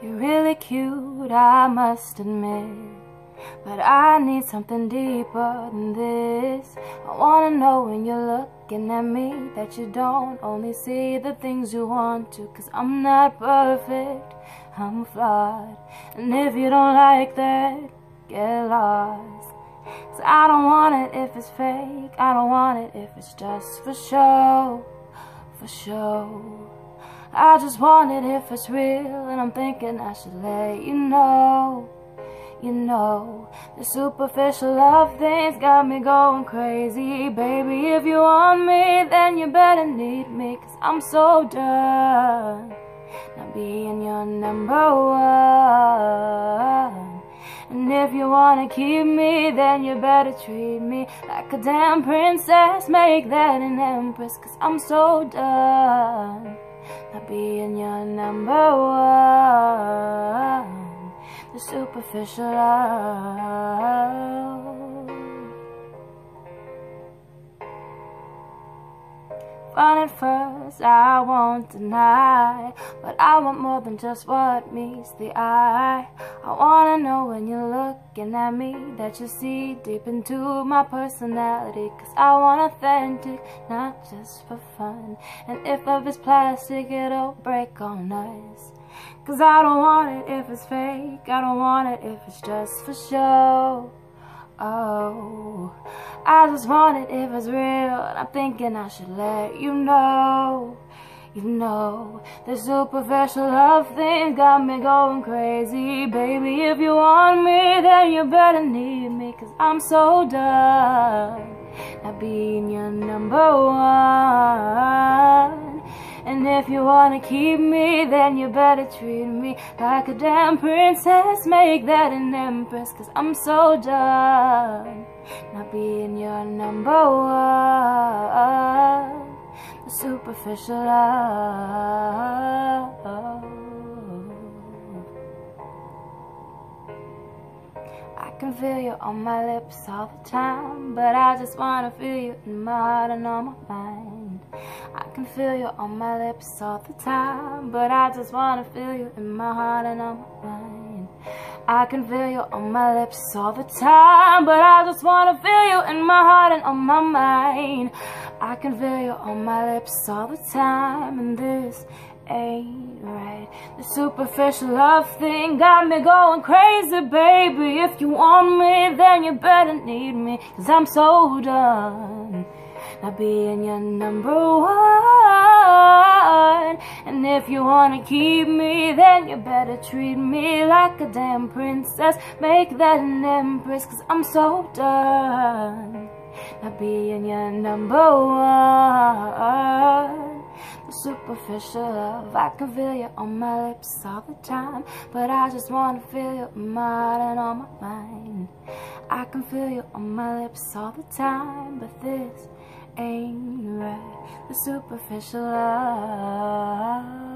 You're really cute, I must admit, but I need something deeper than this. I wanna know when you're looking at me that you don't only see the things you want to, 'cause I'm not perfect, I'm flawed. And if you don't like that, get lost. 'Cause I don't want it if it's fake, I don't want it if it's just for show, for show. I just want it if it's real, and I'm thinking I should let you know. You know, the superficial love things got me going crazy. Baby, if you want me, then you better need me, 'cause I'm so done not being your number one. And if you wanna keep me, then you better treat me like a damn princess. Make that an empress, 'cause I'm so done not being your number one. The superficial love. Fun at first, I won't deny, but I want more than just what meets the eye. I wanna know when you're looking at me that you see deep into my personality, 'cause I want authentic, not just for fun. And if love is plastic, it'll break on us. 'Cause I don't want it if it's fake, I don't want it if it's just for show. Oh, I just want it if it's real, and I'm thinking I should let you know. You know, the superficial love thing got me going crazy. Baby, if you want me, then you better need me, 'cause I'm so done not being your number one. And if you wanna keep me, then you better treat me like a damn princess. Make that an empress, 'cause I'm so done not being your number one. The superficial love. I can feel you on my lips all the time, but I just wanna feel you in my heart and on my mind. I can feel you on my lips all the time, but I just wanna feel you in my heart and on my mind. I can feel you on my lips all the time, but I just wanna feel you in my heart and on my mind. I can feel you on my lips all the time, and this ain't right. The superficial love thing got me going crazy. Baby, if you want me, then you better need me, 'cause I'm so done not being your number one. And if you wanna keep me, then you better treat me like a damn princess. Make that an empress, 'cause I'm so done not being your number one. The superficial love, I can feel you on my lips all the time, but I just wanna feel you in my heart and on my mind. I can feel you on my lips all the time, but this ain't right. The superficial love.